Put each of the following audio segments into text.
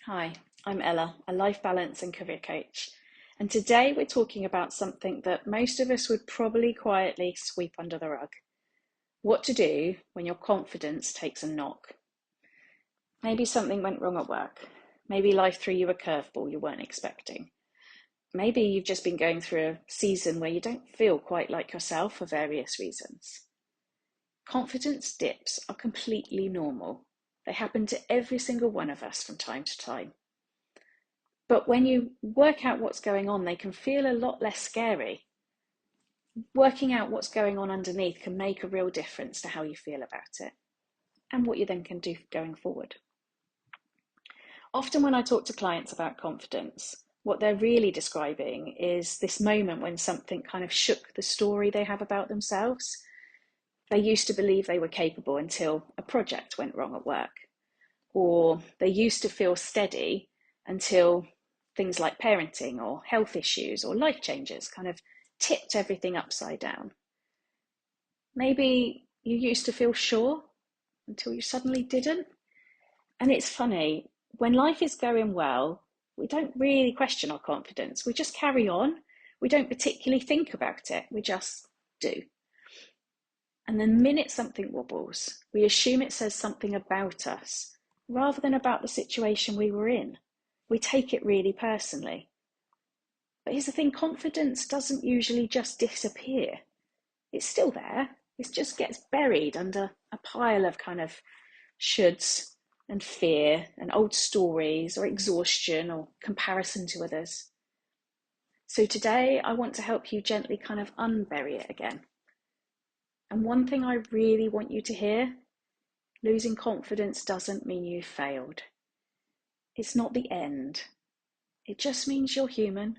Hi, I'm Ella, a life balance and career coach. And today we're talking about something that most of us would probably quietly sweep under the rug. What to do when your confidence takes a knock. Maybe something went wrong at work. Maybe life threw you a curveball you weren't expecting. Maybe you've just been going through a season where you don't feel quite like yourself for various reasons. Confidence dips are completely normal. They happen to every single one of us from time to time. But when you work out what's going on, they can feel a lot less scary. Working out what's going on underneath can make a real difference to how you feel about it and what you then can do going forward. Often when I talk to clients about confidence, what they're really describing is this moment when something kind of shook the story they have about themselves. They used to believe they were capable until a project went wrong at work, or they used to feel steady until things like parenting or health issues or life changes kind of tipped everything upside down. Maybe you used to feel sure until you suddenly didn't. And it's funny, when life is going well, we don't really question our confidence. We just carry on. We don't particularly think about it. We just do. And the minute something wobbles, we assume it says something about us rather than about the situation we were in. We take it really personally. But here's the thing, confidence doesn't usually just disappear. It's still there. It just gets buried under a pile of kind of shoulds and fear and old stories or exhaustion or comparison to others. So today I want to help you gently kind of unbury it again. And one thing I really want you to hear, losing confidence doesn't mean you failed. It's not the end. It just means you're human.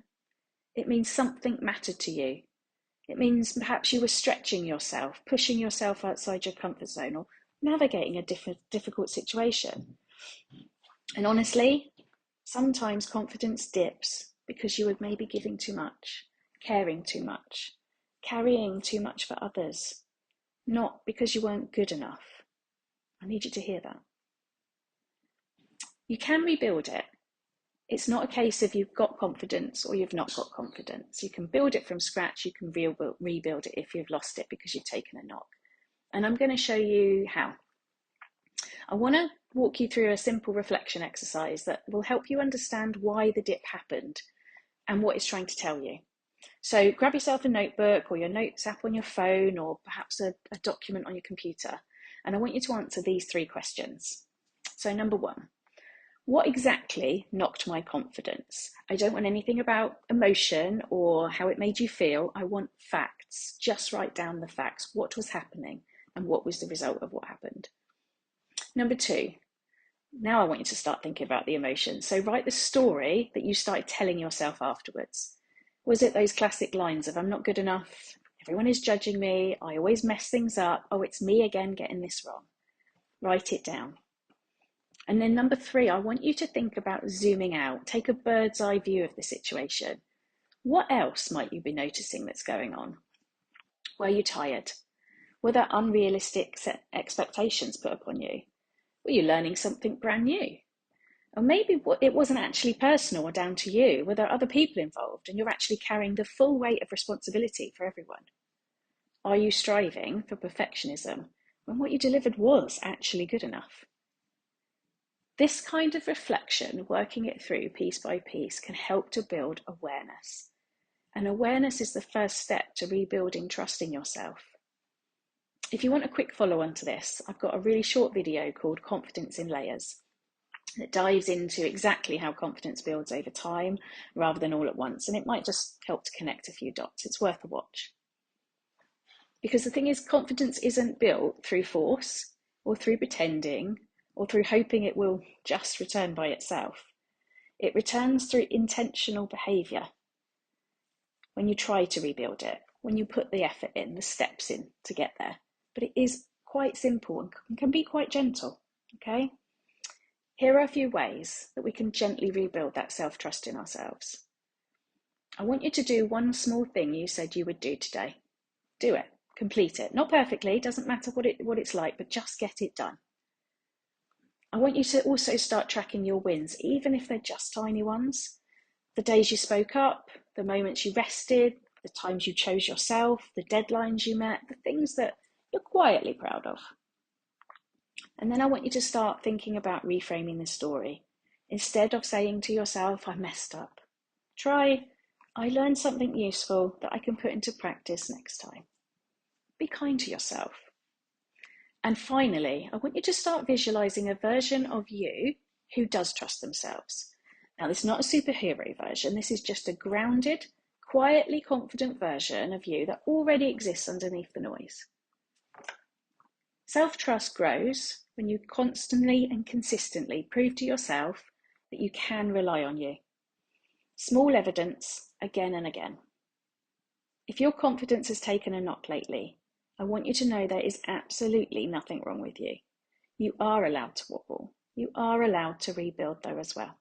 It means something mattered to you. It means perhaps you were stretching yourself, pushing yourself outside your comfort zone, or navigating a difficult situation. And honestly, sometimes confidence dips because you were maybe giving too much, caring too much, carrying too much for others, not because you weren't good enough. I need you to hear that. You can rebuild it. It's not a case of you've got confidence or you've not got confidence. You can build it from scratch. You can rebuild it if you've lost it because you've taken a knock. And I'm going to show you how. I want to walk you through a simple reflection exercise that will help you understand why the dip happened and what it's trying to tell you. So grab yourself a notebook or your notes app on your phone or perhaps a document on your computer. And I want you to answer these three questions. So number one, what exactly knocked my confidence? I don't want anything about emotion or how it made you feel. I want facts. Just write down the facts. What was happening and what was the result of what happened? Number two, now I want you to start thinking about the emotion. So write the story that you started telling yourself afterwards. Was it those classic lines of, I'm not good enough, everyone is judging me, I always mess things up, oh, it's me again getting this wrong? Write it down. And then number three, I want you to think about zooming out. Take a bird's eye view of the situation. What else might you be noticing that's going on? Were you tired? Were there unrealistic expectations put upon you? Were you learning something brand new? Or maybe it wasn't actually personal or down to you. Were there other people involved and you're actually carrying the full weight of responsibility for everyone? Are you striving for perfectionism when what you delivered was actually good enough? This kind of reflection, working it through piece by piece, can help to build awareness. And awareness is the first step to rebuilding trust in yourself. If you want a quick follow-on to this, I've got a really short video called Confidence in Layers that dives into exactly how confidence builds over time rather than all at once. And it might just help to connect a few dots. It's worth a watch. Because the thing is, confidence isn't built through force or through pretending or through hoping it will just return by itself. It returns through intentional behaviour. When you try to rebuild it, when you put the effort in, the steps in to get there. But it is quite simple and can be quite gentle, okay? Here are a few ways that we can gently rebuild that self-trust in ourselves. I want you to do one small thing you said you would do today. Do it. Complete it. Not perfectly, doesn't matter what it's like, but just get it done. I want you to also start tracking your wins, even if they're just tiny ones. The days you spoke up, the moments you rested, the times you chose yourself, the deadlines you met, the things that you're quietly proud of. And then I want you to start thinking about reframing the story. Instead of saying to yourself, I messed up, try, I learned something useful that I can put into practice next time. Be kind to yourself. And finally, I want you to start visualizing a version of you who does trust themselves. Now, this is not a superhero version. This is just a grounded, quietly confident version of you that already exists underneath the noise. Self-trust grows when you constantly and consistently prove to yourself that you can rely on you. Small evidence again and again. If your confidence has taken a knock lately, I want you to know there is absolutely nothing wrong with you. You are allowed to wobble. You are allowed to rebuild though as well.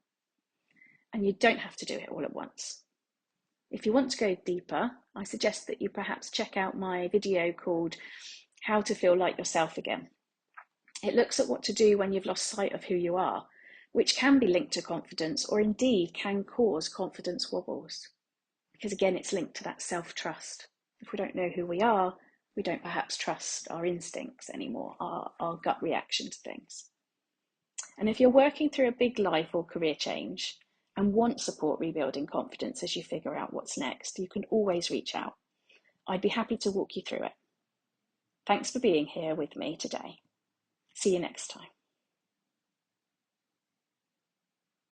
And you don't have to do it all at once. If you want to go deeper, I suggest that you perhaps check out my video called How to Feel Like Yourself Again. It looks at what to do when you've lost sight of who you are, which can be linked to confidence or indeed can cause confidence wobbles. Because again, it's linked to that self-trust. If we don't know who we are, we don't perhaps trust our instincts anymore, our gut reaction to things. And if you're working through a big life or career change and want support rebuilding confidence as you figure out what's next, you can always reach out. I'd be happy to walk you through it. Thanks for being here with me today. See you next time.